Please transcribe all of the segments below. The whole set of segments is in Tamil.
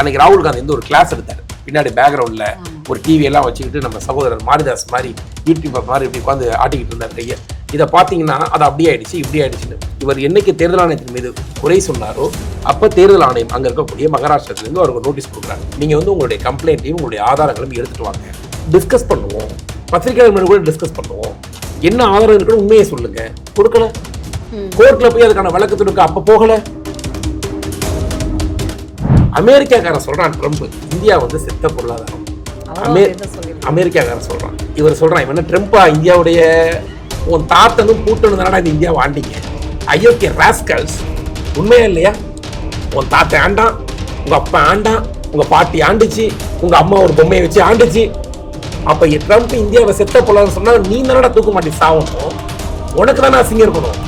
அன்னைக்கு ராகுல் காந்தி வந்து ஒரு கிளாஸ் எடுத்தார். பின்னாடி பேக்ரவுண்ட்ல ஒரு டிவி எல்லாம் வச்சுக்கிட்டு நம்ம சகோதரர் மாரிதாஸ் மாதிரி யூடியூபர் மாதிரி இப்படி உட்காந்து ஆட்டிக்கிட்டு இருந்தார் கையை. இதை பார்த்தீங்கன்னா அது அப்படி ஆயிடுச்சு இப்படி ஆயிடுச்சுன்னு. இவர் என்னைக்கு தேர்தல் ஆணையத்தின் மீது குறை சொன்னாரோ அப்போ தேர்தல் ஆணையம் அங்கே இருக்கக்கூடிய மகாராஷ்டிரத்துலேருந்து அவருக்கு நோட்டீஸ் கொடுக்குறாங்க. நீங்கள் வந்து உங்களுடைய கம்ப்ளைண்ட்டையும் உங்களுடைய ஆதாரங்களையும் எடுத்துட்டு வாங்க, டிஸ்கஸ் பண்ணுவோம், பத்திரிகையாளர் மேலே கூட டிஸ்கஸ் பண்ணுவோம், என்ன ஆதாரம் இருக்குன்னு உண்மையை சொல்லுங்க. கொடுக்கல, கோர்ட்ல போய் அதுக்கான வழக்கத்து இருக்கு, அப்போ போகல. அமெரிக்காக்காரன் சொல்றான் ட்ரம்ப் இந்தியா வந்து செத்த பொருளாதாரம். அமெரிக்காக்காரன் சொல்றான், இவர் சொல்றான் இவன் ட்ரம்ப்பா இந்தியாவுடைய உன் தாத்தனும் கூட்டணும் தானடா இந்த இந்தியாவை ஆண்டிங்க, ஐயோக்கிய ராஸ்கல்ஸ். உண்மையா இல்லையா? உன் தாத்தன் ஆண்டான், உங்க அப்பா ஆண்டான், உங்க பாட்டி ஆண்டுச்சு, உங்க அம்மா ஒரு பொம்மையை வச்சு ஆண்டுச்சு. அப்ப ட்ரம்ப் இந்தியாவை செத்த பொருளாதாரம் சொன்னா நீ தானடா தூக்க மாட்டி சாவணும், உனக்கு தானே அசிங்கம் இருக்கணும்.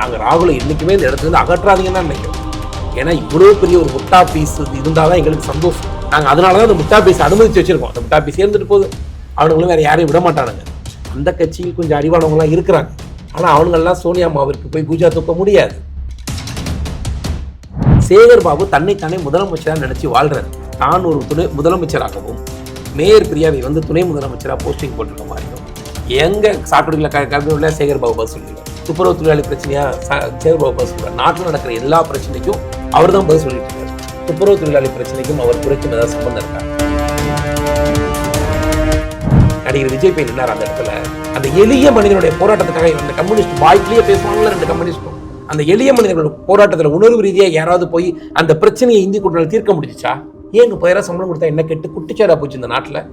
நாங்க ராகுலை இன்னைக்குமே இந்த இடத்துல இருந்து அகற்றாதீங்கன்னு தான் நினைக்கிறோம். ஏன்னா இவ்வளவு பெரிய ஒரு முட்டா பீஸ் இருந்தாதான் எங்களுக்கு சந்தோஷம். நாங்க அதனாலதான் அந்த முட்டா பீஸ் அனுமதிச்சு வச்சிருக்கோம். அந்த முட்டா பீஸ் இருந்துட்டு போகுது, அவனுங்களும் வேற யாரையும் விட மாட்டானுங்க. அந்த கட்சியில் கொஞ்சம் அறிவானவங்க எல்லாம் இருக்கிறாங்க. ஆனா அவனுங்கெல்லாம் சோனியா அம்மாவிற்கு போய் பூஜா தூக்க முடியாது. சேகர் பாபு தன்னைத்தானே முதலமைச்சராக நினைச்சு வாழ்றாரு. தான் ஒரு துணை முதலமைச்சராகவும் மேயர் பிரியாவை வந்து துணை முதலமைச்சராக போஸ்டிங் போட்டிருக்க மாதிரியும் எங்க சாக்கடையில் கலந்துள்ள சேகர் பாபு பதில் சொல்லிடுவார். துப்புரவு தொழிலாளி பிரச்சனையா சேகர் பாபு பதில் சொல்லுவார். நாட்டில் நடக்கிற எல்லா பிரச்சனைக்கும் அவர் தான் பதில் சொல்லிட்டு இருக்காரு. துப்புரவு தொழிலாளி பிரச்சனைக்கும் அவர் துறைக்கும் ஏதாவது சம்பந்தம் இருக்கா? நடிகர் விஜய் போய் நின்றார் அந்த இடத்துல. அந்த எளிய மனிதனுடைய போராட்டத்துக்காக இந்த கம்யூனிஸ்ட் வாய்ப்பிலேயே பேசுவாங்கல்ல ரெண்டு கம்யூனிஸ்டும். அந்த எளிய மனிதர்களோட போராட்டத்தில் உணர்வு ரீதியாக யாராவது போய் அந்த பிரச்சனையை இந்தி கூட்டத்தில் தீர்க்க முடிஞ்சிச்சா? ஏங்க 10,000 சம்பளம் கொடுத்தா என்ன கெட்டு குட்டிச்சாடா போச்சு இந்த நாட்டில்?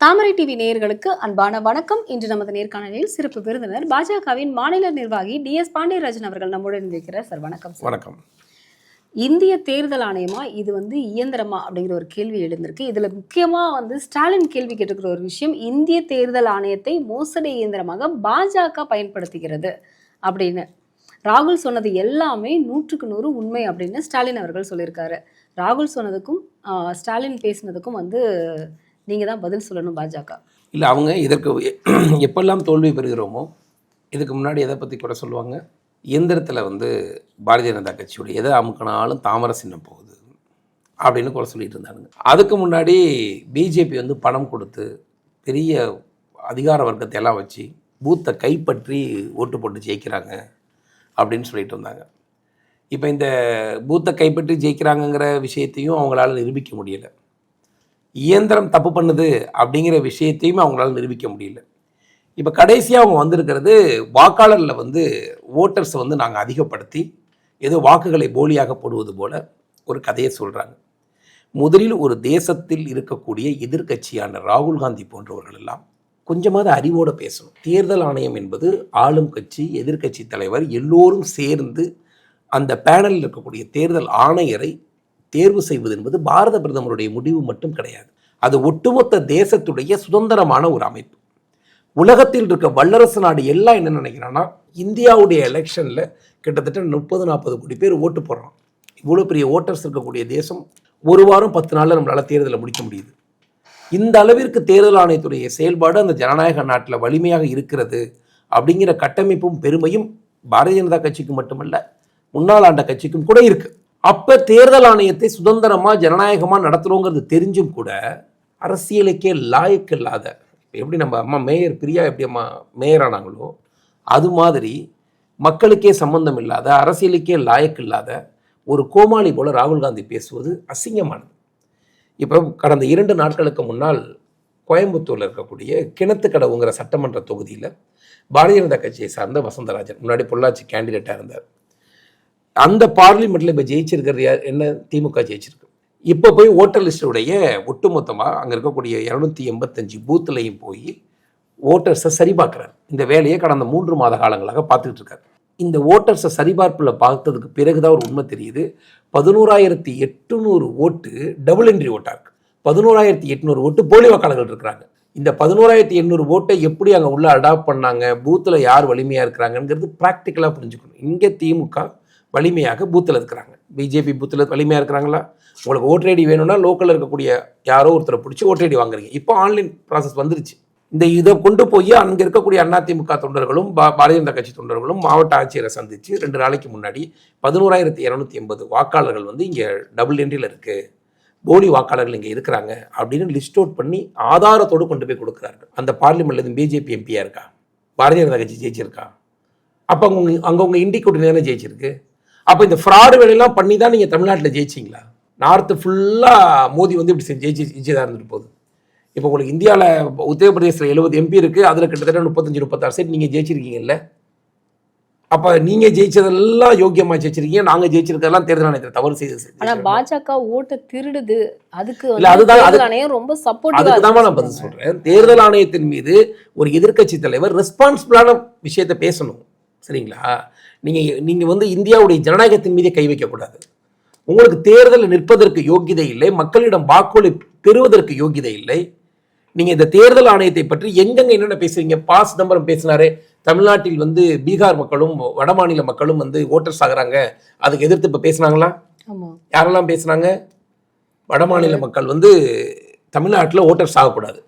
தாமரை டிவி நேயர்களுக்கு அன்பான வணக்கம். இன்று நமது நேர்காணலில் சிறப்பு விருந்தினர் பாஜகவின் மாநில நிர்வாகி டிஎஸ் பாண்டியராஜன் அவர்கள் நம்முடன் இருக்கிறார். சார் வணக்கம். வணக்கம். இந்திய தேர்தல் ஆணையமா இது வந்து இயந்திரமா அப்படிங்கிற ஒரு கேள்வி எழுந்திருக்கு. இதுல முக்கியமா வந்து ஸ்டாலின் கேள்வி கேட்டுக்கிற ஒரு விஷயம், இந்திய தேர்தல் ஆணையத்தை மோசடி இயந்திரமாக பாஜக பயன்படுத்துகிறது அப்படின்னு. ராகுல் சொன்னது எல்லாமே 100க்கு 100 உண்மை அப்படின்னு ஸ்டாலின் அவர்கள் சொல்லியிருக்காரு. ராகுல் சொன்னதுக்கும் ஸ்டாலின் பேசினதுக்கும் வந்து நீங்கள் தான் பதில் சொல்லணும் பாஜக. இல்லை, அவங்க இதற்கு எப்பெல்லாம் தோல்வி பெறுகிறோமோ இதுக்கு முன்னாடி எதை பற்றி கூட சொல்லுவாங்க, இயந்திரத்தில் வந்து பாரதிய ஜனதா கட்சியோட எதை அமுக்கினாலும் தாமரை சின்னம் போகுது அப்படின்னு கூட சொல்லிட்டு இருந்தாங்க. அதுக்கு முன்னாடி பிஜேபி வந்து பணம் கொடுத்து பெரிய அதிகார வர்க்கத்தை எல்லாம் வச்சு பூத்தை கைப்பற்றி ஓட்டு போட்டு ஜெயிக்கிறாங்க அப்படின்னு சொல்லிட்டு இருந்தாங்க. இப்போ இந்த பூத்தை கைப்பற்றி ஜெயிக்கிறாங்கங்கிற விஷயத்தையும் அவங்களால நிரூபிக்க முடியலை. இயந்திரம் தப்பு பண்ணுது அப்படிங்கிற விஷயத்தையும் அவங்களால நிரூபிக்க முடியல. இப்போ கடைசியாக அவங்க வந்திருக்கிறது வாக்காளரில் வந்து ஓட்டர்ஸை வந்து நாங்கள் அதிகப்படுத்தி ஏதோ வாக்குகளை போலியாக போடுவது போல ஒரு கதையை சொல்கிறாங்க. முதலில் ஒரு தேசத்தில் இருக்கக்கூடிய எதிர்கட்சியான ராகுல் காந்தி போன்றவர்கள் எல்லாம் கொஞ்சமாவது அறிவோடு பேசணும். தேர்தல் ஆணையம் என்பது ஆளும் கட்சி, எதிர்கட்சி தலைவர் எல்லோரும் சேர்ந்து அந்த பேனலில் இருக்கக்கூடிய தேர்தல் ஆணையரை தேர்வு செய்வது என்பது பாரத பிரதமருடைய முடிவு மட்டும் கிடையாது. அது ஒட்டுமொத்த தேசத்துடைய சுதந்திரமான ஒரு அமைப்பு. உலகத்தில் இருக்க வல்லரசு நாடு எல்லாம் என்ன நினைக்கிறான்னா, இந்தியாவுடைய எலெக்ஷனில் கிட்டத்தட்ட 30-40 கோடி பேர் ஓட்டு போடுறான். இவ்வளோ பெரிய ஓட்டர்ஸ் இருக்கக்கூடிய தேசம் 1 வாரம் 10 நாளில் நம்மளால் தேர்தலை முடிக்க முடியுது. இந்த அளவிற்கு தேர்தல் ஆணையத்துடைய செயல்பாடு அந்த ஜனநாயக நாட்டில் வலிமையாக இருக்கிறது அப்படிங்கிற கட்டமைப்பும் பெருமையும் பாரதிய ஜனதா கட்சிக்கு மட்டுமல்ல, முன்னாள் ஆண்ட கட்சிக்கும் கூட இருக்குது. அப்போ தேர்தல் ஆணையத்தை சுதந்திரமாக ஜனநாயகமாக நடத்துகிறோங்கிறது தெரிஞ்சும் கூட அரசியலுக்கே லாயக்கு இல்லாத, எப்படி நம்ம அம்மா மேயர் பிரியா எப்படி அம்மா மேயர் ஆனாங்களோ அது மாதிரி மக்களுக்கே சம்பந்தம் இல்லாத, அரசியலுக்கே லாயக்கு இல்லாத ஒரு கோமாளி போல ராகுல் காந்தி பேசுவது அசிங்கமானது. இப்போ கடந்த 2 நாட்களுக்கு முன்னால் கோயம்புத்தூரில் இருக்கக்கூடிய கிணத்துக்கடவுங்கிற சட்டமன்ற தொகுதியில் பாரதிய ஜனதா கட்சியை சார்ந்த வசந்தராஜன், முன்னாடி பொள்ளாச்சி கேண்டிடேட்டாக இருந்தார். அந்த பார்லிமெண்ட்டில் இப்போ ஜெயிச்சிருக்கிறது யார்? என்ன, திமுக ஜெயிச்சிருக்கு. இப்போ போய் ஓட்டர் லிஸ்டுடைய ஒட்டுமொத்தமாக அங்கே இருக்கக்கூடிய 285 பூத்துலையும் போய் ஓட்டர்ஸை சரிபார்க்குறாரு. இந்த வேலையை கடந்த 3 மாத காலங்களாக பார்த்துக்கிட்டு இருக்காரு. இந்த ஓட்டர்ஸை சரிபார்ப்பில் பார்த்ததுக்கு பிறகுதான் ஒரு உண்மை தெரியுது. 11,800 ஓட்டு டபுள் என்ட்ரி ஓட்டாக இருக்குது. 11,800 ஓட்டு போலி வாக்காளர்கள் இருக்கிறாங்க. இந்த 11,800 ஓட்டை எப்படி அங்கே உள்ள அடாப்ட் பண்ணாங்க, பூத்தில் யார் வலிமையாக இருக்கிறாங்கிறது ப்ராக்டிக்கலாக புரிஞ்சுக்கணும். இங்கே திமுக வலிமையாக பூத்தில் இருக்கிறாங்க. பிஜேபி பூத்தில் வலிமையாக இருக்கிறாங்களா? உங்களுக்கு ஓட்டர் ஐடி வேணும்னா லோக்கலில் இருக்கக்கூடிய யாரோ ஒருத்தரை பிடிச்சி ஓட்டர் ஐடி வாங்குறீங்க. இப்போ ஆன்லைன் ப்ராசஸ் வந்துருச்சு. இதை கொண்டு போய் அங்கே இருக்கக்கூடிய அதிமுக தொண்டர்களும் பாரதிய ஜனதா கட்சி தொண்டர்களும் மாவட்ட ஆட்சியரை சந்தித்து 2 நாளைக்கு முன்னாடி 11,280 வாக்காளர்கள் வந்து இங்கே டபுள் என்ட்ரியில் இருக்குது, போலி வாக்காளர்கள் இங்கே இருக்கிறாங்க அப்படின்னு லிஸ்ட் அவுட் பண்ணி ஆதாரத்தோடு கொண்டு போய் கொடுக்குறாங்க. அந்த பார்லிமெண்ட்ல இருந்து பிஜேபி எம்பியாக இருக்கா? பாரதிய ஜனதா கட்சி ஜெயிச்சிருக்கா? அப்போ அங்கே உங்கள் இண்டி கூட்டணி தானே ஜெயிச்சிருக்கு. அப்போ இந்த ஃப்ராடு வேலையெல்லாம் பண்ணி தான் நீங்கள் தமிழ்நாட்டில் ஜெயிச்சிங்களா? நார்த்து ஃபுல்லாக மோடி வந்து இப்படி ஜெயிச்சதாக இருந்துட்டு போகுது. இப்போ உங்களுக்கு இந்தியாவில் உத்தரப்பிரதேசில் 70 எம்பி இருக்குது, அதில் கிட்டத்தட்ட 35-36 சீட் நீங்கள் ஜெயிச்சிருக்கீங்கல்ல. அப்போ நீங்கள் ஜெயிச்சதெல்லாம் யோக்கியமாக ஜெயிச்சிருக்கீங்க, நாங்கள் ஜெயிச்சிருக்கதெல்லாம் தேர்தல் ஆணையத்தை தவறு செய்து. ஆனால் பாஜக ஓட்டை திருடுது, அதுக்கு தேர்தல் ஆணையம் ரொம்ப சப்போர்ட். அதுக்கு தான் நான் பதில் சொல்கிறேன். தேர்தல் ஆணையத்தின் மீது ஒரு எதிர்க்கட்சி தலைவர் ரெஸ்பான்சிபிளான விஷயத்தை பேசணும், சரிங்களா? நீங்கள் வந்து இந்தியாவுடைய ஜனநாயகத்தின் மீதே கை வைக்கக்கூடாது. உங்களுக்கு தேர்தலில் நிற்பதற்கு யோகியதை இல்லை, மக்களிடம் வாக்குகளை பெறுவதற்கு யோகியதை இல்லை. நீங்கள் இந்த தேர்தல் ஆணையத்தை பற்றி எங்கெங்க என்னென்ன பேசுறீங்க? சிதம்பரம் பேசினாரு, தமிழ்நாட்டில் வந்து பீகார் மக்களும் வட மாநில மக்களும் வந்து ஓட்டர்ஸ் ஆகுறாங்க, அதுக்கு எதிர்த்து இப்போ பேசினாங்களா? யாரெல்லாம் பேசுனாங்க? வட மாநில மக்கள் வந்து தமிழ்நாட்டில் ஓட்டர்ஸ் ஆகக்கூடாது.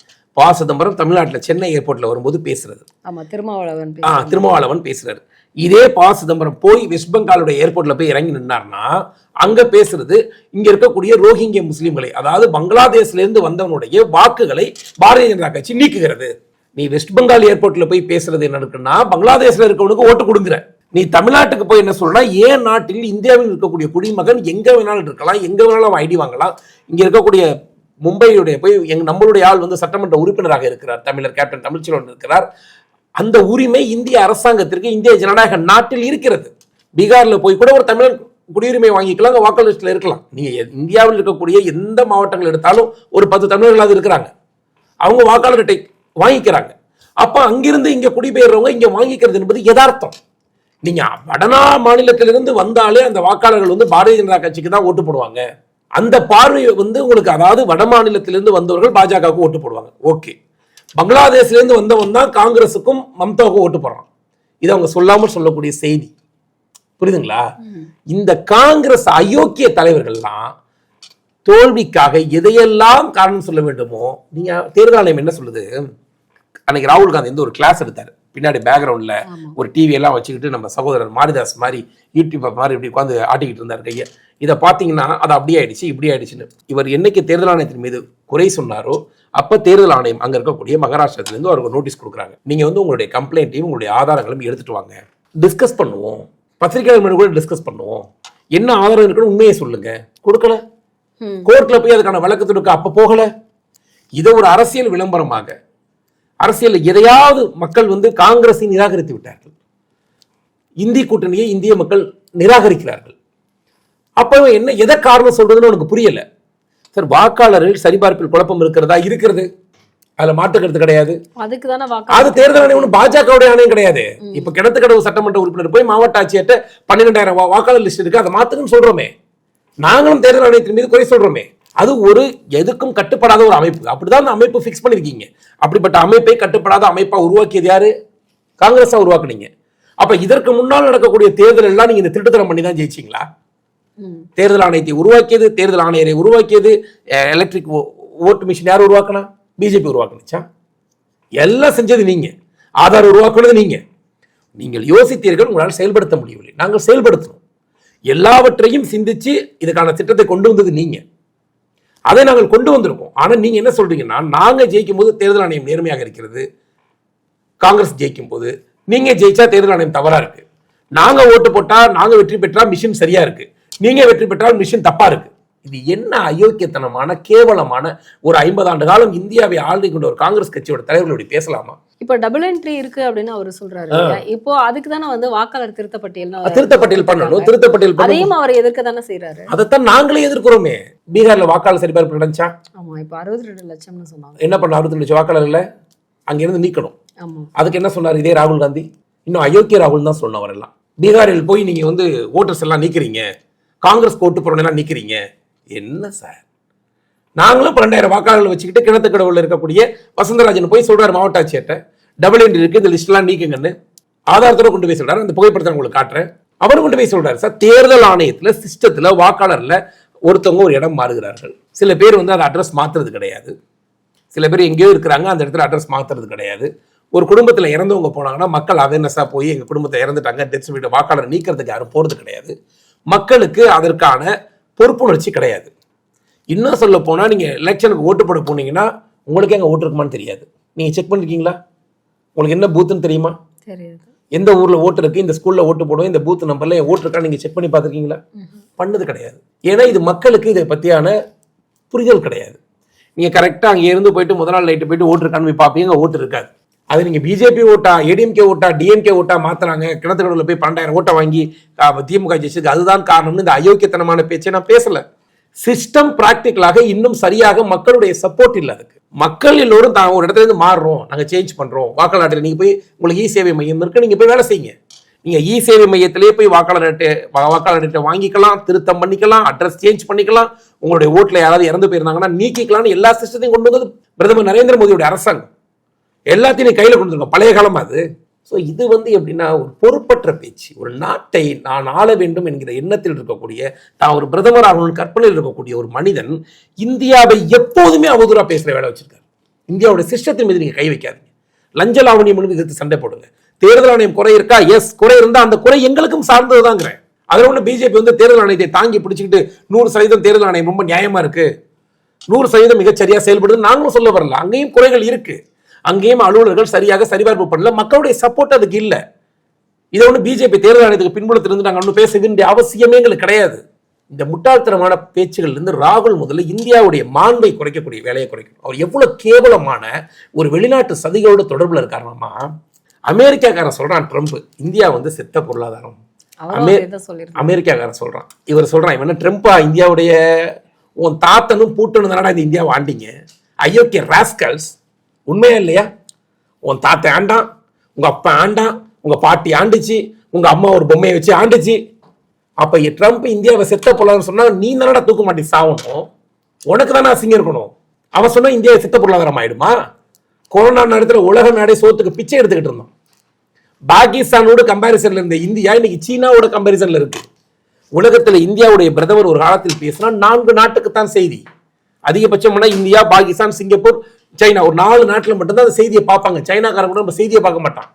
சிதம்பரம் தமிழ்நாட்டில் சென்னை ஏர்போர்ட்டில் வரும்போது பேசுறது. திருமாவளவன் பேசுறாரு. இதே சிதம்பரம் போய் வெஸ்ட் பெங்காலுடைய ஏர்போர்ட்ல போய் இறங்கி நின்னார்னா அங்க பேசுறது இங்க இருக்கக்கூடிய ரோஹிங்கிய முஸ்லீம்களை, அதாவது பங்களாதேஷ்ல இருந்து வந்தவனுடைய வாக்குகளை பாரதிய ஜனதா கட்சி நீக்குகிறது. நீ வெஸ்ட் பெங்கால் ஏர்போர்ட்ல போய் பேசுறது என்ன இருக்குன்னா, பங்களாதேஷ்ல இருக்கவனுக்கு ஓட்டு கொடுங்குற. நீ தமிழ்நாட்டுக்கு போய் என்ன சொல்றா, ஏன் நாட்டில் இந்தியாவில் இருக்கக்கூடிய குடிமகன் எங்க வேணாலும் இருக்கலாம், எங்க வேணாலும் ஐடி வாங்கலாம். இங்க இருக்கக்கூடிய மும்பையுடைய போய் நம்மளுடைய ஆள் வந்து சட்டமன்ற உறுப்பினராக இருக்கிறார், தமிழர் கேப்டன் தமிழ்ச்செல்வன் இருக்கிறார். அந்த உரிமை இந்திய அரசாங்கத்திற்கு இந்திய ஜனநாயக நாட்டில் இருக்கிறது. பீகார்ல போய் கூட ஒரு தமிழன் குடியுரிமை வாங்கிக்கலாம், வாக்காளர் லிஸ்ட்ல இருக்கலாம். நீங்க இந்தியாவில் இருக்கக்கூடிய எந்த மாவட்டங்கள் எடுத்தாலும் ஒரு 10 தமிழர்களாவது இருக்கிறாங்க, அவங்க வாக்காளர் அட்டை வாங்கிக்கிறாங்க. அப்ப அங்கிருந்து இங்க குடிபெயர்றவங்க இங்க வாங்கிக்கிறது என்பது யதார்த்தம். நீங்க வடநா மாநிலத்திலிருந்து வந்தாலே அந்த வாக்காளர்கள் வந்து பாரதிய ஜனதா கட்சிக்கு தான் ஓட்டு போடுவாங்க. அந்த பார்வை வந்து உங்களுக்கு, அதாவது வட மாநிலத்திலிருந்து வந்தவர்கள் பாஜகவுக்கு ஓட்டு போடுவாங்க. ஓகே, பங்களாதேஷ்ல இருந்து வந்தவன் தான் காங்கிரஸுக்கும் மம்தாவுக்கும் ஓட்டு போடுறான். இது அவங்க சொல்லாமல் சொல்லக்கூடிய செய்தி, புரியுதுங்களா? இந்த காங்கிரஸ் அயோக்கிய தலைவர்கள்லாம் தோல்விக்காக எதையெல்லாம் காரணம் சொல்ல வேண்டுமோ, நீங்க தேர்தல் ஆணையம் என்ன சொல்லுது? அன்னைக்கு ராகுல் காந்தி வந்து ஒரு கிளாஸ் எடுத்தாரு, பின்னாடி பேக்ரவுண்ட்ல ஒரு டிவி எல்லாம் வச்சுக்கிட்டு நம்ம சகோதரர் மாரிதாஸ் மாதிரி யூடியூப் மாதிரி இப்படி உட்காந்து ஆட்டிக்கிட்டு இருந்தார் கையை. இதை பார்த்தீங்கன்னா அது அப்படியே ஆயிடுச்சு இப்படி ஆயிடுச்சுன்னு. இவர் என்னைக்கு தேர்தல் ஆணையத்தின் மீது குறை சொன்னாரோ அப்ப தேர்தல் ஆணையம் அங்க இருக்கக்கூடிய மகாராஷ்டிரத்திலிருந்து அவருக்கு நோட்டீஸ் கொடுக்குறாங்க. நீங்க வந்து உங்களுடைய கம்ப்ளைண்ட்டையும் உங்களுடைய ஆதாரங்களையும் எடுத்துட்டு வாங்க, டிஸ்கஸ் பண்ணுவோம், பத்திரிகையாளர் கூட டிஸ்கஸ் பண்ணுவோம், என்ன ஆதாரம் இருக்குன்னு உண்மையை சொல்லுங்க. கொடுக்கல, கோர்ட்ல போய் அதுக்கான வழக்கு தொடுக்க அப்ப போகல. இதை ஒரு அரசியல் விளம்பரமாக, அரசியல் எதையாவது மக்கள் வந்து காங்கிரஸை நிராகரித்து விட்டார்கள், இந்திய கூட்டணியை இந்திய மக்கள் நிராகரிக்கிறார்கள். அப்ப என்ன எதை காரணம் சொல்றதுன்னு உனக்கு புரியல சார். வாக்காளர்கள் சரிபார்ப்பில் குழப்பம் இருக்கிறதா? இருக்கிறது, அதுல மாற்றுக்கிறது கிடையாது. அது தேர்தல் ஆணையம் பாஜகவுடைய ஆணையம் கிடையாது. இப்ப கிணத்துக்கடவு சட்டமன்ற உறுப்பினர் போய் மாவட்ட ஆட்சியர்கிட்ட 12,000 வாக்காளர் லிஸ்ட் இருக்கு, அதை மாத்துக்குன்னு சொல்றோமே. நாங்களும் தேர்தல் ஆணையத்தின் மீது குறை சொல்றோமே. அது ஒரு எதுக்கும் கட்டுப்படாத ஒரு அமைப்பு. அப்படிதான் அந்த அமைப்பு பிக்ஸ் பண்ணிருக்கீங்க. அப்படிப்பட்ட அமைப்பை கட்டுப்படாத அமைப்பா உருவாக்கியது யாரு? காங்கிரஸா உருவாக்குனீங்க. அப்ப இதற்கு முன்னால் நடக்கக்கூடிய தேர்தல் எல்லாம் நீங்க இந்த திருட்டுத்தனம் பண்ணி தான் ஜெயிச்சீங்களா? தேர்தல் ஆணையத்தை உருவாக்கியது, தேர்தல் ஆணையரை உருவாக்கியது, எலக்ட்ரிக் ஓட்டு மிஷின் யார் உருவாக்கினா? பிஜேபி உருவாக்குனுச்சா? எல்லாம் செஞ்சது நீங்க, ஆதார் உருவாக்குனது நீங்க. நீங்கள் யோசித்தீர்கள், உங்களால் செயல்படுத்த முடியவில்லை. நாங்கள் செயல்படுத்தணும். எல்லாவற்றையும் சிந்திச்சு இதுக்கான திட்டத்தை கொண்டு வந்தது நீங்க. அதை நாங்கள் கொண்டு வந்திருக்கோம். ஆனா நீங்க என்ன சொல்றீங்கன்னா, நாங்க ஜெயிக்கும் போது தேர்தல் ஆணையம் நேர்மையாக இருக்கிறது, காங்கிரஸ் ஜெயிக்கும் போது நீங்க ஜெயிச்சா தேர்தல் ஆணையம் தவறா இருக்கு, நாங்க ஓட்டு போட்டா நாங்க வெற்றி பெற்றா மிஷின் சரியா இருக்கு, நீங்க வெற்றி பெற்றால் மிஷின் தப்பா இருக்கு. இது என்ன அயோக்கியத்தனமான கேவலமான ஒரு 50 ஆண்டு காலம் இந்தியாவை ஆள்கொண்ட கொண்ட ஒரு காங்கிரஸ் கட்சியோட தலைவர்களோட பேசலாமா? இப்ப டபுள் என்ட்ரி இருக்கு அப்படின்னு அவர் சொல்றாரு. இப்போ அதுக்கு தானே வந்து வாக்காளர் திருத்தப்பட்டியல் பண்ணணும். திருத்தப்பட்டியல் அதையும் அவர் எதிர்க்க தானே செய்யறாரு. அதைத்தான் நாங்களே எதிர்க்கிறோமே. பீகார்ல வாக்காளர் சரிபார்ப்பு நடந்துச்சா? ஆமா, இப்ப 62 லட்சம்னு சொன்னாங்க. என்ன பண்ண? 62 லட்சம் வாக்காளர்ல அங்கிருந்து நீக்கணும். அதுக்கு என்ன சொன்னார் இதே ராகுல் காந்தி? இன்னும் அயோக்கிய ராகுல் தான் சொன்னவர் எல்லாம். பீகாரில் போய் நீங்க வந்து ஓட்டர்ஸ் எல்லாம் நீக்கிறீங்க, காங்கிரஸ் ஓட்டு போறவங்க நீக்கிறீங்க. என்ன சார், நாங்களும் 12,000 வாக்காளர்கள் வச்சுக்கிட்டு கிணத்துக்கடவுல இருக்கக்கூடிய வசந்தராஜன் போய் சொல்றாரு மாவட்ட ஆட்சியர்கிட்ட, டபுள் என்ட்ரி இருக்கு, இந்த லிஸ்ட் எல்லாம் நீக்குங்கன்னு ஆதாரத்தோட கொண்டு போய் சொல்றாரு. அந்த புகைப்படத்தை உங்களுக்கு காட்டுறேன். அவரு கொண்டு போய் சொல்றாரு, சார் தேர்தல் ஆணையத்துல சிஸ்டத்துல வாக்காளர்ல ஒருத்தவங்க ஒரு இடம் மாறுகிறார்கள். சில பேர் வந்து அதை அட்ரஸ் மாத்துறது கிடையாது, சில பேர் எங்கேயோ இருக்கிறாங்க அந்த இடத்துல அட்ரஸ் மாத்துறது கிடையாது. ஒரு குடும்பத்துல இறந்தவங்க போனாங்கன்னா மக்கள் அவேர்னஸா போய் எங்க குடும்பத்தை இறந்துட்டாங்க டெத் சர்டிஃபிகேட் வாக்காளர் நீக்கிறதுக்கு யாரும் போறது கிடையாது. மக்களுக்கு அதற்கான பொறுப்புணர்ச்சி கிடையாது. இன்னும் சொல்ல போனா நீங்க எலெக்ஷனுக்கு ஓட்டு போட போனீங்கன்னா உங்களுக்கு எங்க ஓட்டு இருக்குமான்னு தெரியாது. நீங்க செக் பண்ணிருக்கீங்களா? உங்களுக்கு என்ன பூத்துன்னு தெரியுமா? தெரியாது. எந்த ஊர்ல ஓட்டு இருக்கு, இந்த ஸ்கூல்ல ஓட்டு போடுவோம், இந்த பூத் நம்பர்ல என் ஓட்டு இருக்கா நீங்க செக் பண்ணி பார்த்துருக்கீங்களா? பண்ணது கிடையாது. ஏன்னா இது மக்களுக்கு இதை பத்தியான புரிதல் கிடையாது. நீங்க கரெக்டா அங்கே இருந்து போயிட்டு முதல் நாள் நைட்டு போயிட்டு ஓட்டு இருக்கான்னு போய் பார்ப்பீங்க, ஓட்டு இருக்காது. அது நீங்க பிஜேபி ஓட்டா, ஏடிஎம்கே ஓட்டா, டிஎம்கே ஓட்டா மாத்துறாங்க, கிணத்துக்கடவுல போய் 12,000 ஓட்டை வாங்கி திமுக ஜெயிச்சதுக்கு அதுதான் காரணம்னு இந்த அயோக்கியத்தனமான பேச்சை நான் பேசல. சிஸ்டம் பிராக்டிக்கலாக இன்னும் சரியாக மக்களுடைய சப்போர்ட் இல்லை. அதுக்கு மக்கள் எல்லோரும் தான் ஒரு இடத்துல இருந்து மாறுறோம், நாங்கள் சேஞ்ச் பண்றோம். வாக்காளர் நீங்க போய் உங்களுக்கு இ சேவை மையம் இருக்கு, நீங்க போய் வேலை செய்யுங்க. நீங்க இ சேவை மையத்திலேயே போய் வாக்காளர் அட்டை வாங்கிக்கலாம், திருத்தம் பண்ணிக்கலாம், அட்ரஸ் சேஞ்ச் பண்ணிக்கலாம். உங்களுடைய ஓட்டுல யாராவது இறந்து போயிருந்தாங்கன்னா நீக்கிக்கலாம்னு எல்லா சிஸ்டத்தையும் கொண்டு வந்து பிரதமர் நரேந்திர மோடியோட அரசாங்கம் எல்லாத்தையும் கையில கொண்டு வந்திருக்கோம். பழைய காலம் அது. ஸோ இது வந்து எப்படின்னா ஒரு பொறுப்பற்ற பேச்சு. ஒரு நாட்டை நான் ஆள வேண்டும் என்கிற எண்ணத்தில் இருக்கக்கூடிய, தான் ஒரு பிரதமர் ஆகணும் கற்பனையில் இருக்கக்கூடிய ஒரு மனிதன் இந்தியாவை எப்போதுமே அவதூறா பேசுற வேலை வச்சிருக்காரு. இந்தியாவுடைய சிஸ்டத்தின் மீது நீங்க கை வைக்காதீங்க. லஞ்ச லாவணியம் எதிர்த்து சண்டை போடுங்க. தேர்தல் ஆணையம் குறை இருக்கா? எஸ், குறை இருந்தா அந்த குறை எங்களுக்கும் சார்ந்ததுதாங்கிறேன். அதில் ஒன்று பிஜேபி வந்து தேர்தல் ஆணையத்தை தாங்கி பிடிச்சிக்கிட்டு 100% தேர்தல் ஆணையம் ரொம்ப நியாயமா இருக்கு, 100% மிகச்சரியா செயல்படுது நாங்களும் சொல்ல வரல. அங்கேயும் குறைகள் இருக்கு, அங்கேயும் அலுவலர்கள் சரியாக சரிபார்ப்பு பண்ணல, மக்களுடைய சப்போர்ட் அதுக்கு இல்லை. இதை ஒன்று பிஜேபி தேர்தல் ஆணையத்துக்கு பின்புலத்திலிருந்து நாங்கள் ஒன்றும் பேச வேண்டிய அவசியமே எங்களுக்கு கிடையாது. இந்த முட்டாள்தனமான பேச்சுகள் இருந்து ராகுல் முதல்ல இந்தியாவுடைய மாண்பை குறைக்கக்கூடிய வேலையை குறைக்கணும். அவர் எவ்வளவு கேவலமான ஒரு வெளிநாட்டு சதிகளோட தொடர்புல இருக்காருமா. அமெரிக்காக்காரன் சொல்றான் ட்ரம்ப் இந்தியா வந்து செத்த பொருளாதாரம். அமெரிக்காக்காரன் சொல்றான், இவர் சொல்றான் இவன் ட்ரம்ப்பா இந்தியாவுடைய உன் தாத்தனும் பூட்டனும் தானடா இந்த இந்தியாவை ஆண்டிங்க, ஐயோக்கிய ராஸ்கல்ஸ். உண்மையா இல்லையா? உன் தாத்தை ஆண்டான், உங்க அப்பா ஆண்டான், உங்க பாட்டி ஆண்டுச்சு, உங்க அம்மா ஒரு பொம்மையை வச்சு ஆண்டுச்சு. அப்ப ட்ரம்ப் இந்தியாவை செத்த பொருளாதாரம் சொன்னா நீ தானடா தூக்க மாட்டி சாவணும், உனக்கு தானே அசிங்கம் இருக்கணும். அவன் சொன்னா இந்தியா செத்த பொருளாதாரம் ஆயிடுமா? கொரோனா நேரத்துல உலக நாடே சோத்துக்கு பிச்சை எடுத்துக்கிட்டு இருந்தோம். பாகிஸ்தானோட கம்பாரிசன்ல இருந்த இந்தியா இன்னைக்கு சீனாவோட கம்பாரிசன்ல இருக்கு. உலகத்துல இந்தியாவுடைய பிரதமர் ஒரு காலத்தில் பேசினா 4 நாட்டுக்கு தான் செய்தி. அதிகபட்சம் இந்தியா, பாகிஸ்தான், சிங்கப்பூர், சைனா, ஒரு 4 நாட்டில் மட்டும்தான் அந்த செய்தியை பார்ப்பாங்க. சைனாக்காரன் கூட நம்ம செய்தியை பார்க்க மாட்டான்.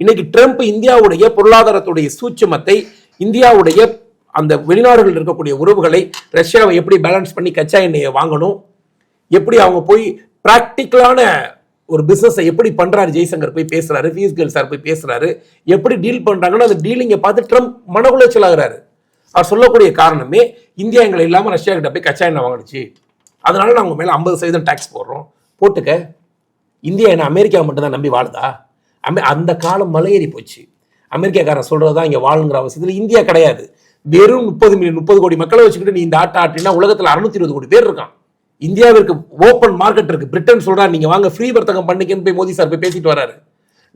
இன்னைக்கு ட்ரம்ப் இந்தியாவுடைய பொருளாதாரத்துடைய சூட்சுமத்தை, இந்தியாவுடைய அந்த வெளிநாடுகளில் இருக்கக்கூடிய உறவுகளை, ரஷ்யாவை எப்படி பேலன்ஸ் பண்ணி கச்சா எண்ணெயை வாங்கணும், எப்படி அவங்க போய் பிராக்டிக்கலான ஒரு பிசினஸை எப்படி பண்றாரு, ஜெய்சங்கர் போய் பேசுறாரு, பியூஷ் கோயல் சார் போய் பேசுறாரு, எப்படி டீல் பண்றாங்கன்னு அந்த டீலிங்கை பார்த்து ட்ரம்ப் மன உளைச்சல் ஆகிறாரு. அவர் சொல்லக்கூடிய காரணமே இந்தியா எங்களை இல்லாம ரஷ்யா கிட்ட போய் கச்சா எண்ணெய் வாங்கிடுச்சு, அதனால நாங்க மேல 50% டாக்ஸ் போடுறோம். போட்டுக்க, இந்தியா என்ன அமெரிக்கா மட்டும்தான் நம்பி வாழுதா? அந்த காலம் மலையேறி போச்சு. அமெரிக்காக்காரன் சொல்றதுதான் இங்க வாழுங்கிற அவசியத்தில் இந்தியா கிடையாது. வெறும் 30 கோடி மக்களை வச்சுக்கிட்டு நீ இந்த ஆட்ட ஆட்டினா உலகத்துல 620 கோடி பேர் இருக்கான். இந்தியாவிற்கு ஓப்பன் மார்க்கெட் இருக்கு. பிரிட்டன் சொல்றாரு நீங்க வாங்க ஃப்ரீ வர்த்தகம் பண்ணிக்கன்னு போய் மோடி சார் போய் பேசிட்டு வராரு.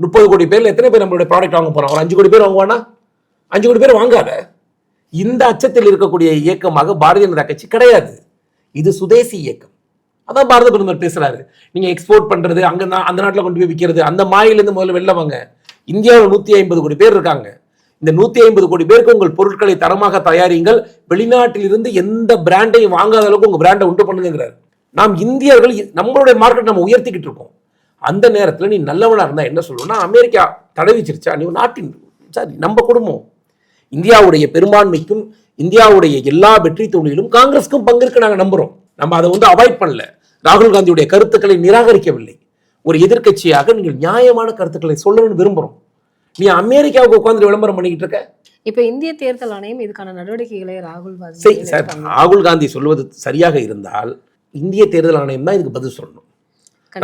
30 கோடி பேர்ல எத்தனை பேர் நம்மளுடைய ப்ராடக்ட் வாங்க போறோம்? ஒரு 5 கோடி பேர் வாங்குவானா? 5 கோடி பேர் வாங்காத. இந்த அச்சத்தில் இருக்கக்கூடிய இயக்கமாக பாரதிய ஜனதா கட்சி கிடையாது. இது சுதேசி இயக்கம். அதான் பாரத பிரதமர் பேசுறாரு, நீங்க எக்ஸ்போர்ட் பண்றது அங்க அந்த நாட்டில் கொண்டு போய் விற்கிறது, அந்த மாயிலிருந்து முதல்ல வெளில வாங்க. இந்தியாவில் 150 கோடி பேர் இருக்காங்க. இந்த 150 கோடி பேருக்கு உங்கள் பொருட்களை தரமாக தயாரிங்கள், வெளிநாட்டில் இருந்து எந்த பிராண்டையும் வாங்காத அளவுக்கு உங்க பிராண்டை உண்டு பண்ணுங்கிறார். நாம் இந்தியர்கள் நம்மளுடைய மார்க்கெட் நம்ம உயர்த்திக்கிட்டு இருக்கோம். அந்த நேரத்தில் நீ நல்லவனா இருந்தா என்ன சொல்லணும்னா, அமெரிக்கா தடை வச்சிருச்சா, நீ நாட்டின் சாரி நம்ம குடும்பம். இந்தியாவுடைய பெரும்பான்மைக்கும் இந்தியாவுடைய எல்லா வெற்றி தோல்வியிலும் காங்கிரஸுக்கும் பங்கு இருக்கு, நாங்கள் நம்புறோம். நம்ம அதை வந்து அவாய்ட் பண்ணல. ராகுல் காந்தியுடைய கருத்துக்களை நிராகரிக்கவில்லை. ஒரு எதிர்க்கட்சியாக நீங்கள் நியாயமான கருத்துக்களை சொல்லணும்னு விரும்புறோம். நீ அமெரிக்காவுக்கு உட்கார்ந்து விளம்பரம் பண்ணிக்கிட்டு இருக்க. இப்ப இந்திய தேர்தல் ஆணையம் இதுக்கான நடவடிக்கைகளை ராகுல் காந்தி சொல்வது சரியாக இருந்தால் இந்திய தேர்தல் ஆணையம் தான் இதுக்கு பதில் சொல்லணும்.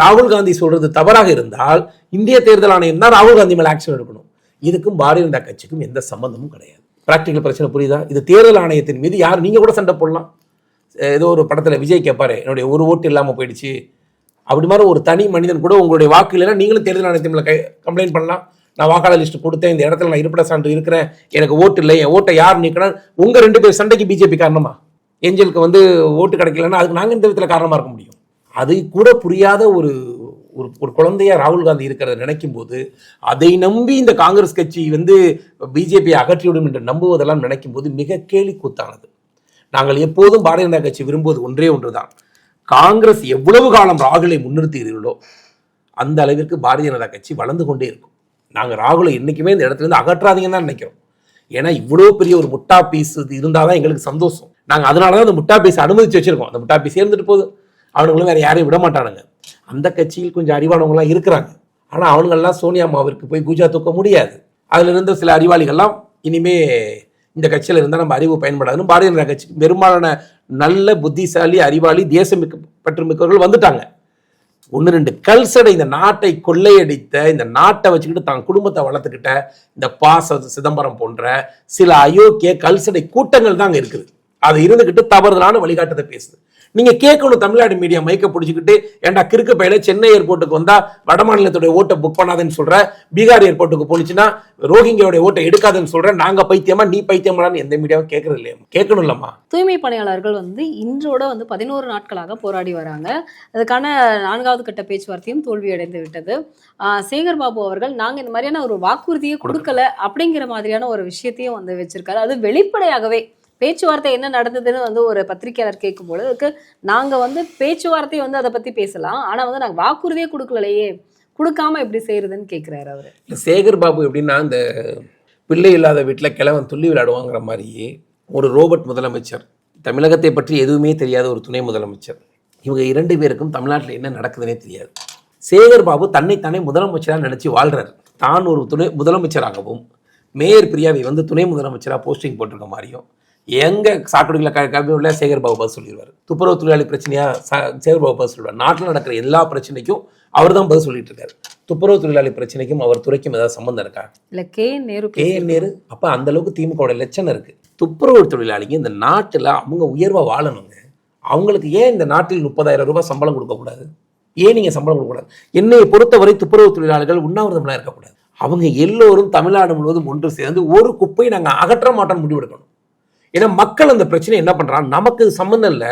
ராகுல் காந்தி சொல்றது தவறாக இருந்தால் இந்திய தேர்தல் ஆணையம் தான் ராகுல் காந்தி மேல ஆக்ஷன் எடுக்கணும். இதுக்கும் பாரதிய ஜனதா கட்சிக்கும் எந்த சம்பந்தமும் கிடையாது. பிராக்டிகல் பிரச்சனை புரியுதா? இது தேர்தல் ஆணையத்தின் மீது யார், நீங்க கூட சண்டை போடலாம். ஏதோ ஒரு படத்துல விஜய் கேட்பாரு, என்னுடைய ஒரு ஓட்டு இல்லாம போயிடுச்சு, அப்படி மாதிரி ஒரு தனி மனிதன் கூட உங்களுடைய வாக்கு இல்லைன்னா நீங்களும் தேர்தல் ஆணையத்தின் மேல கம்ப்ளைண்ட் பண்ணலாம். நான் வாக்காளர் லிஸ்ட் கொடுத்தேன், இந்த இடத்துல நான் இருப்பிட சான்று இருக்கிறேன், எனக்கு ஓட்டு இல்லை, என் ஓட்டை யார் நீக்கணும்? உங்க 2 பேர் சண்டைக்கு பிஜேபி காரணமா? ஏஞ்சலுக்கு வந்து ஓட்டு கிடைக்கலன்னா அதுக்கு நாங்க இந்த விதத்துல காரணமா இருக்க முடியும்? அது கூட புரியாத ஒரு குழந்தையா ராகுல் காந்தி இருக்கிறத நினைக்கும் போது, அதை நம்பி இந்த காங்கிரஸ் கட்சி வந்து பிஜேபியை அகற்றிவிடும் என்று நம்புவதெல்லாம் நினைக்கும் போது மிக கேலி கூத்தானது. நாங்கள் எப்போதும் பாரதிய ஜனதா கட்சி விரும்புவது ஒன்றே ஒன்றுதான். காங்கிரஸ் எவ்வளவு காலம் ராகுலை முன்னிறுத்துகிறீர்களோ அந்த அளவிற்கு பாரதிய ஜனதா கட்சி வளர்ந்து கொண்டே இருக்கும். நாங்கள் ராகுலை என்றைக்குமே இந்த இடத்துல இருந்து அகற்றாதீங்கன்னு தான் நினைக்கிறோம். ஏன்னா இவ்வளோ பெரிய ஒரு முட்டா பீஸ் இருந்தால் தான் எங்களுக்கு சந்தோஷம். நாங்கள் அதனால தான் அந்த முட்டா பீஸ் அனுமதிச்சு வச்சிருக்கோம். அந்த முட்டா பீஸ் இருந்துட்டு போகுது, அவனுங்களும் வேற யாரையும் விட மாட்டானுங்க. அந்த கட்சியில் கொஞ்சம் அறிவானவங்களாம் இருக்கிறாங்க. ஆனால் அவனுங்கள்லாம் சோனியா அம்மாவிற்கு போய் பூஜா தூக்க முடியாது. அதில் இருந்த சில அறிவாளிகள்லாம் இனிமே இந்த கட்சியில் இருந்தால் நம்ம அறிவு பயன்படாதுன்னு பாரதிய ஜனதா கட்சிக்கு பெரும்பாலான நல்ல புத்திசாலி அறிவாளி பற்று மிக்கவர்கள் வந்துட்டாங்க. 1-2 கல்சடை இந்த நாட்டை கொள்ளையடித்த, இந்த நாட்டை வச்சுக்கிட்டு தான் குடும்பத்தை வளர்த்துக்கிட்ட இந்த சிதம்பரம் போன்ற சில அயோக்கிய கல்சடை கூட்டங்கள் தான் அங்கே இருக்குது. அது இருந்துக்கிட்டு தவறுதலான வழிகாட்டத்தை பேசுது. நீங்க கேட்கணும், தமிழ்நாடு மீடியா மைக்க பிடிச்சிக்கிட்டு, ஏன்டா கிறுக்கு பையில சென்னை ஏர்போர்ட்டுக்கு வந்தா வட மாநிலத்துடைய ஓட்டை புக் பண்ணாதுன்னு சொல்ற, பீகார் ஏர்போர்ட்டுக்கு போனிச்சுன்னா ரோஹிங்கியோட ஓட்டை எடுக்காதுன்னு சொல்ற, நாங்க பைத்தியமா நீ பைத்தியமானு எந்த மீடியாவும் கேட்கறது இல்லையா? கேட்கணும் இல்லம்மா. தூய்மை பணியாளர்கள் இன்றோட 11 நாட்களாக போராடி வராங்க. அதுக்கான 4வது கட்ட பேச்சுவார்த்தையும் தோல்வி அடைந்து விட்டது. சேகர் பாபு அவர்கள் நாங்க இந்த மாதிரியான ஒரு வாக்குறுதியை கொடுக்கல அப்படிங்கிற மாதிரியான ஒரு விஷயத்தையும் வச்சிருக்காரு. அது வெளிப்படையாகவே பேச்சுவார்த்தை என்ன நடந்ததுன்னு ஒரு பத்திரிகையாளர் கேட்கும்போது, அதுக்கு நாங்க பேச்சுவார்த்தை அதை பத்தி பேசலாம், ஆனா நாங்க வாக்குறுதியே கொடுக்கலையே, கொடுக்காம எப்படி செய்யறதுன்னு கேட்கிறாரு அவரு. சேகர் பாபு எப்படின்னா, இந்த பிள்ளை இல்லாத வீட்டுல கிழவன் துள்ளி விளையாடுவாங்கிற மாதிரி ஒரு ரோபோட் முதலமைச்சர், தமிழகத்தை பற்றி எதுவுமே தெரியாத ஒரு துணை முதலமைச்சர், இவங்க 2 பேருக்கும் தமிழ்நாட்டில் என்ன நடக்குதுன்னே தெரியாது. சேகர் பாபு தன்னைத்தானே முதலமைச்சராக நினைச்சு வாழ்றாரு. தான் ஒரு துணை முதலமைச்சராகவும் மேயர் பிரியாவை துணை முதலமைச்சராக போஸ்டிங் போட்டிருக்க மாதிரியும் எங்க சாக்கடையில் கம்மியுள்ள சேகர் பாபு பதில் சொல்லிடுவார். துப்புரவு தொழிலாளி பிரச்சனையா சேகர் பாபு பதில் சொல்லிடுவார். நாட்டில் நடக்கிற எல்லா பிரச்சனைக்கும் அவர் தான் பதில் சொல்லிட்டு இருக்காரு. துப்புரவு தொழிலாளி பிரச்சனைக்கும் அவர் துறைக்கும் ஏதாவது சம்பந்தம் இருக்கா? இல்ல KN நேரு அப்ப அந்த அளவுக்கு திமுக லட்சணம் இருக்கு. துப்புரவு தொழிலாளிங்க இந்த நாட்டில் அவங்க உயர்வா வாழணுங்க. அவங்களுக்கு ஏன் இந்த நாட்டில் 30,000 ரூபாய் சம்பளம் கொடுக்கக்கூடாது? ஏன் நீங்க சம்பளம் கொடுக்கக்கூடாது? என்னை பொறுத்தவரை துப்புரவு தொழிலாளர்கள் உண்ணாவிரதம்லாம் இருக்கக்கூடாது. அவங்க எல்லோரும் தமிழ்நாடு முழுவதும் ஒன்று சேர்ந்து ஒரு குப்பையை நாங்கள் அகற்ற மாட்டோம்னு முடிவெடுக்கணும். ஏன்னா மக்கள் அந்த பிரச்சனை என்ன பண்றாங்க, நமக்கு இது சம்பந்தம் இல்லை,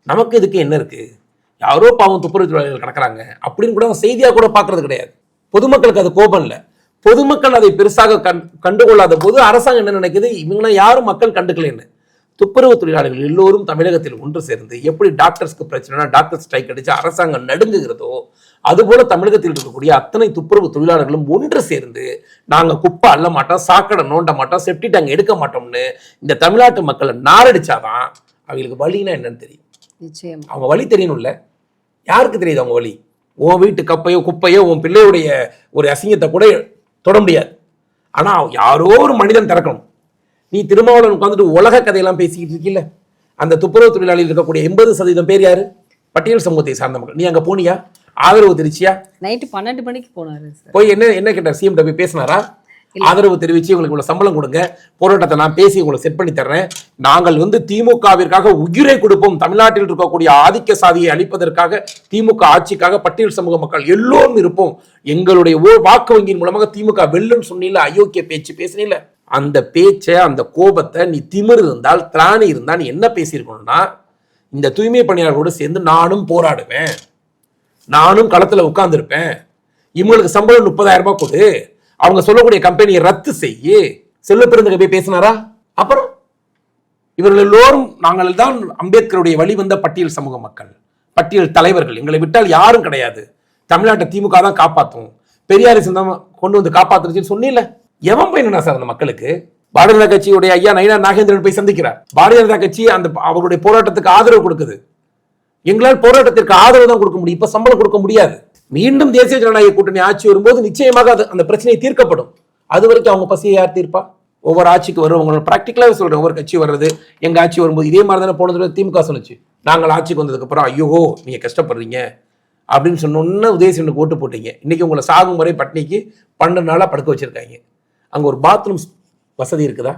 நமக்கு இதுக்கு என்ன இருக்கு, யாரோ பாவம் துப்புரவு தொழிலாளர்கள் கிடக்குறாங்க அப்படின்னு கூட செய்தியாக கூட பார்க்கறது கிடையாது. பொதுமக்களுக்கு அது கோபம் இல்லை. பொதுமக்கள் அதை பெருசாக கண்டுகொள்ளாத போது அரசாங்கம் என்ன நினைக்குது, இவங்கன்னா யாரும் மக்கள் கண்டுக்கலன்னு. துப்புரவு தொழிலாளர்கள் எல்லோரும் தமிழகத்தில் ஒன்று சேர்ந்து எப்படி டாக்டர்ஸ்க்கு பிரச்சனைனா டாக்டர் ஸ்ட்ரைக் அடிச்சு அரசாங்கம் நடுங்குகிறதோ அதுபோல தமிழகத்தில் இருக்கக்கூடிய அத்தனை துப்புரவு தொழிலாளர்களும் ஒன்று சேர்ந்து நாங்கள் குப்பை அள்ள மாட்டோம், சாக்கடை நோண்ட மாட்டோம், செப்டி டேங்க் எடுக்க மாட்டோம்னு இந்த தமிழ்நாட்டு மக்களை நாரடிச்சாதான் அவங்களுக்கு வழினா என்னன்னு தெரியும். நிச்சயம் அவங்க வழி தெரியணும்ல. யாருக்கு தெரியுது அவங்க வழி? உன் வீட்டு கப்பையோ குப்பையோ உன் பிள்ளையுடைய ஒரு அசிங்கத்தை கூட தொட முடியாது. ஆனா யாரோ ஒரு மனிதன் திறக்கணும். நீ திருமாவளவன் உட்காந்துட்டு உலக கதையெல்லாம் பேசிக்கிட்டு இருக்கீல்ல, அந்த துப்புரவு தொழிலாளியில் இருக்கக்கூடிய 80% பேர் யாரு? பட்டியல் சமூகத்தை சார்ந்த மக்கள். நீ அங்க போனியா? ஆதரவு தெரிவிச்சியா? நைட்டு 12 மணிக்கு போனாரு. போய் என்ன கேட்டார்? சிஎம் போய் பேசினாரா? ஆதரவு தெரிவிச்சு உங்களுக்கு இவ்வளவு சம்பளம் கொடுங்க, போராட்டத்தை நான் பேசி உங்களை செட் பண்ணி தர்றேன், நாங்கள் திமுகவிற்காக உயிரை கொடுப்போம், தமிழ்நாட்டில் இருக்கக்கூடிய ஆதிக்க சாதியை அழிப்பதற்காக திமுக ஆட்சிக்காக பட்டியல் சமூக மக்கள் எல்லோரும் இருப்போம், எங்களுடைய வாக்கு வங்கியின் மூலமாக திமுக வெல்லுன்னு சொன்னீங்களா, அயோக்கிய பேச்சு பேசினீங்கள, அந்த பேச்சை அந்த கோபத்தை நீ திமிர் இருந்தால் திராணி இருந்தால் நீ என்ன பேசியிருக்கணும்னா, இந்த தூய்மை பணியாளர்களோடு சேர்ந்து நானும் போராடுவேன், நானும் களத்தில் உட்கார்ந்துருப்பேன், இவங்களுக்கு சம்பளம் 30,000 ரூபாய் கொடு, அவங்க சொல்லக்கூடிய கம்பெனியை ரத்து செய்யு, செல்வ பெருந்தகை போய் பேசினாரா? அப்புறம் இவர்கள் எல்லோரும் நாங்கள் தான் அம்பேத்கருடைய வழி வந்த பட்டியல் சமூக மக்கள், பட்டியல் தலைவர்கள், எங்களை விட்டால் யாரும் கிடையாது, தமிழ்நாட்டை திமுக தான் காப்பாற்றும், பெரியாரை கொண்டு வந்து காப்பாற்றுச்சுன்னு சொன்னீங்கல்ல, எவன் போய் என்ன சார் அந்த மக்களுக்கு? பாரதிய ஜனதா கட்சியுடைய ஐயா நயினார் நாகேந்திரன் போய் சந்திக்கிறார். பாரதிய ஜனதா கட்சி அந்த அவருடைய போராட்டத்துக்கு ஆதரவு கொடுக்குது. எங்களால் போராட்டத்திற்கு ஆதரவு தான் கொடுக்க முடியும், இப்ப சம்பளம் கொடுக்க முடியாது. மீண்டும் தேசிய ஜனநாயக கூட்டணி ஆட்சி வரும்போது நிச்சயமாக அந்த பிரச்சனை தீர்க்கப்படும். அது வரைக்கும் அவங்க பசியை யார் தீர்ப்பா? ஒவ்வொரு ஆட்சிக்கு வருவங்க பிராக்டிக்கலாவே சொல்றேன், ஒவ்வொரு கட்சி வர்றது, எங்க ஆட்சி வரும்போது இதே மாதிரி தானே போனது திமுக சொன்னிச்சு. நாங்கள் ஆட்சிக்கு வந்ததுக்கு அப்புறம் ஐயோ நீங்க கஷ்டப்படுறீங்க அப்படின்னு சொன்னோன்னு உதயசூரியனுக்கு ஓட்டு போட்டீங்க, இன்னைக்கு உங்களை சாகும் வரை பட்னிக்கு 12 நாளா படுக்க வச்சிருக்காங்க. அங்க ஒரு பாத்ரூம் வசதி இருக்குதா?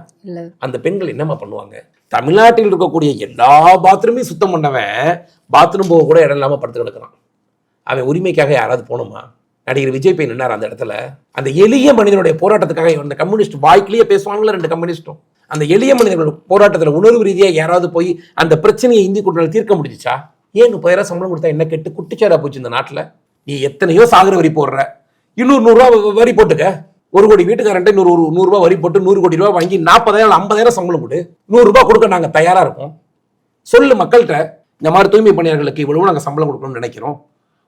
அந்த பெண்கள் என்னமா பண்ணுவாங்க? தமிழ்நாட்டில் இருக்கக்கூடிய எல்லா பாத்ரூமையும் சுத்தம் பண்ணவன் பாத்ரூம் போக கூட இடம் இல்லாம படுத்து கிடக்கிறான். அவன் உரிமைக்காக யாராவது போகணுமா? நடிகர் விஜய் போய் நின்னார் அந்த இடத்துல. அந்த எளிய மனிதனுடைய போராட்டத்துக்காக இந்த கம்யூனிஸ்ட் வாய்க்கிலேயே பேசுவாங்களா 2 கம்யூனிஸ்டும்? அந்த எளிய மனிதர்களோட போராட்டத்தில் உணர்வு ரீதியாக யாராவது போய் அந்த பிரச்சனையை இந்தி கூட்டணியில் தீர்க்க முடிஞ்சிச்சா? ஏன் 30,000 சம்பளம் கொடுத்தா என்ன கெட்டு குட்டிச்சாரா போச்சு இந்த நாட்டில்? நீ எத்தனையோ சாகர வரி போடுற, இன்னொரு 100 ரூபா வரி போட்டுக்க. 1 கோடி வீட்டுக்காரன்ட்டு இன்னொரு 100 ரூபாய் வரி போட்டு 100 கோடி ரூபாய் வாங்கி 40,000 50,000 சம்பளம் கொடு, 100 ரூபாய் கொடுக்க நாங்க தயாரா இருக்கோம். சொல்லு மக்கள்கிட்ட, இந்த மாதிரி தூய்மை பணியாளர்களுக்கு இவ்வளவு நாங்க சம்பளம் கொடுக்கணும்னு நினைக்கிறோம்,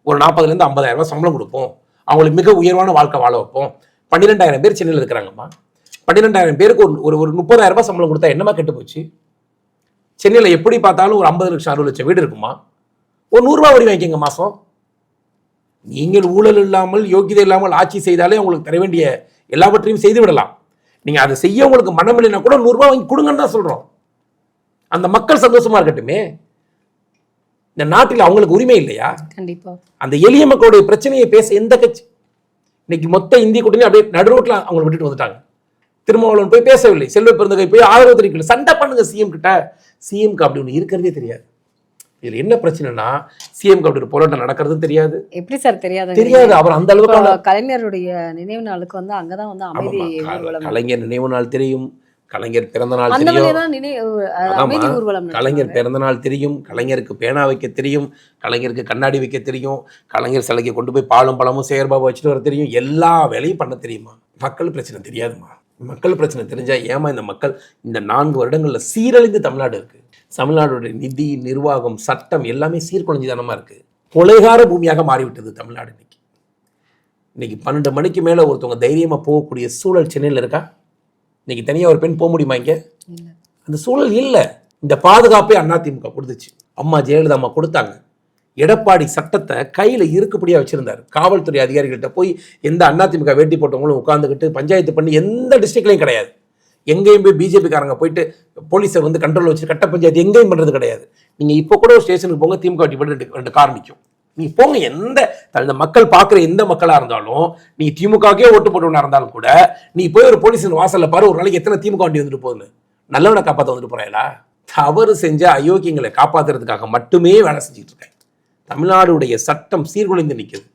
ஒரு 40,000 50,000 ரூபாய் சம்பளம் கொடுப்போம், அவங்களுக்கு மிக உயர்வான வாழ்க்கை வாழ வைப்போம். 12,000 பேர் சென்னையில் இருக்கிறாங்கம்மா. 12,000 பேருக்கு ஒரு 30,000 ரூபாய் சம்பளம் கொடுத்தா என்னமா கெட்டு போச்சு? சென்னையில் எப்படி பார்த்தாலும் ஒரு 50 லட்சம் 60 லட்சம் வீடு இருக்குமா? ஒரு 100 ரூபாய் வரி வாங்கிக்கங்க மாசம். நீங்கள் ஊழல் இல்லாமல் யோகியதை இல்லாமல் ஆட்சி செய்தாலே உங்களுக்கு தர வேண்டிய எல்லாவற்றையும் செய்து விடலாம். நீங்க அதை செய்ய உங்களுக்கு மனம் இல்லைன்னா கூட 100 ரூபாய் வாங்கி கொடுங்கன்னு தான் சொல்றோம். அந்த மக்கள் சந்தோஷமா இருக்கட்டுமே. இந்த நாட்டில் அவங்களுக்கு உரிமை இல்லையா? கண்டிப்பா. அந்த எளிய மக்களுடைய பிரச்சனையை பேச எந்த கட்சி? இன்னைக்கு மொத்த இந்திய கூட்டணி அப்படியே நடுரோட்டில் அவங்களை விட்டுட்டு வந்துட்டாங்க. திருமாவளவன் போய் பேசவில்லை, செல்வ பெருந்தகை போய் ஆதரவு தெரிவிக்கல. சண்டை பண்ணுங்க சிஎம் கிட்ட. சிஎம்க்கு அப்படி ஒன்று இருக்கிறதே தெரியாது. இதுல என்ன பிரச்சனைனா, சிஎம்க்கு அப்படி ஒரு போராட்டம் நடக்கிறதும் தெரியாது. எப்படி சார் தெரியாது? தெரியாது. அவர் அந்த அளவுக்கு கலைஞருடைய நினைவு நாளுக்கு வந்து அங்கதான் வந்து அமைதி ஊர்வலம். கலைஞர் நினைவு நாள் தெரியும், கலைஞர் பிறந்த நாள் அந்த தெரியும், மாதிரிதான் அமைதி ஊர்வலம். கலைஞர் பிறந்த நாள் தெரியும், கலைஞருக்கு பேனா வைக்க தெரியும், கலைஞருக்கு கண்ணாடி வைக்க தெரியும், கலைஞர் சிலைக்கு கொண்டு போய் பாலும் பழமும் சேகர்பாபு வச்சுட்டு வர தெரியும். எல்லா வேலையும் பண்ண தெரியுமா? மக்கள் பிரச்சனை தெரியாதுமா. மக்கள் பிரச்சனை தெரிஞ்சா ஏமா இந்த மக்கள் இந்த 4 வருடங்கள்ல சீரழிந்து தமிழ்நாடு இருக்கு. தமிழ்நாடுடைய நிதி, நிர்வாகம், சட்டம் எல்லாமே சீர்குலைஞ்சுதானமா இருக்கு. கொலைகார பூமியாக மாறிவிட்டது தமிழ்நாடு. இன்னைக்கு 12 மணிக்கு மேல ஒருத்தவங்க தைரியமா போகக்கூடிய சூழல் சென்னையில் இருக்கா? இன்னைக்கு தனியா ஒரு பெண் போக முடியுமா? இங்க அந்த சூழல் இல்லை. இந்த பாதுகாப்பை அதிமுக கொடுத்துச்சு, அம்மா ஜெயலலிதா அம்மா கொடுத்தாங்க. எடப்பாடி சட்டத்தை கையில இருக்குப்படியா வச்சிருந்தாரு. காவல்துறை அதிகாரிகள்கிட்ட போய் எந்த அதிமுக வேட்டி போட்டவங்களும் உட்கார்ந்துக்கிட்டு பஞ்சாயத்து பண்ணி எந்த டிஸ்ட்ரிக்ட்லையும் கிடையாது. எங்கேயும் போய் பிஜேபிக்காரங்க போயிட்டு போலீஸை வந்து கண்ட்ரோல் வச்சு கட்ட பஞ்சாயத்து எங்கேயும் பண்றது கிடையாது. நீங்க இப்போ கூட ஒரு ஸ்டேஷனுக்கு போங்க, திமுக வட்டி போட்டு 2 கார் நிற்கும். நீங்க போங்க, எந்த மக்கள் பார்க்குற எந்த மக்களா இருந்தாலும், நீ திமுகவே ஓட்டு போட்டவனா இருந்தாலும் கூட, நீ போய் ஒரு போலீஸ் வாசல்ல பாரு, ஒரு நாளைக்கு எத்தனை திமுக வண்டி வந்துட்டு போகுதுன்னு. நல்லவனை காப்பாற்ற வந்துட்டு போறாங்களா? தவறு செஞ்ச அயோக்கியங்களை காப்பாற்றுறதுக்காக மட்டுமே வேலை செஞ்சுட்டு இருக்கேன். தமிழ்நாடுடைய சட்டம் சீர்குலைந்து நிற்குது.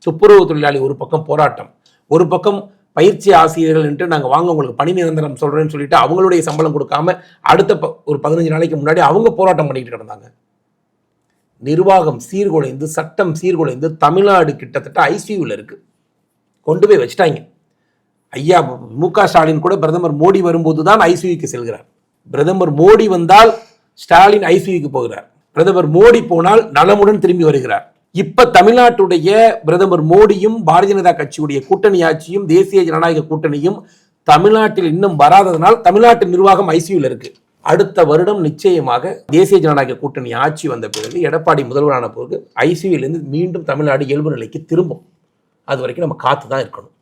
துப்புரவு தொழிலாளி ஒரு பக்கம் போராட்டம், ஒரு பக்கம் பயிற்சி ஆசிரியர்கள் என்று நாங்கள் வாங்க உங்களுக்கு பணி நிரந்தரம் சொல்றேன்னு சொல்லிட்டு அவங்களுடைய சம்பளம் கொடுக்காம அடுத்த ஒரு 15 நாளைக்கு முன்னாடி அவங்க போராட்டம் பண்ணிட்டு கிடந்தாங்க. நிர்வாகம் சீர்குலைந்து, சட்டம் சீர்குலைந்து தமிழ்நாடு கிட்டத்தட்ட ஐசியூவில் இருக்கு. கொண்டு போய் வச்சுட்டாங்க. ஐயா மு.க. ஸ்டாலின் கூட பிரதமர் மோடி வரும்போது தான் ஐசியூக்கு செல்கிறார். பிரதமர் மோடி வந்தால் ஸ்டாலின் ஐசியூக்கு போகிறார். பிரதமர் மோடி போனால் நலமுடன் திரும்பி வருகிறார். இப்ப தமிழ்நாட்டுடைய பிரதமர் மோடியும் பாரதிய ஜனதா கட்சியுடைய கூட்டணி ஆட்சியும் தேசிய ஜனநாயக கூட்டணியும் தமிழ்நாட்டில் இன்னும் வராததனால் தமிழ்நாட்டு நிர்வாகம் ஐசியூல இருக்கு. அடுத்த வருடம் நிச்சயமாக தேசிய ஜனநாயக கூட்டணி ஆட்சி வந்த பிறகு, எடப்பாடி முதல்வரான பிறகு ஐசியூல இருந்து மீண்டும் தமிழ்நாடு இயல்பு நிலைக்கு திரும்பும். அது வரைக்கும் நம்ம காத்து தான் இருக்கணும்.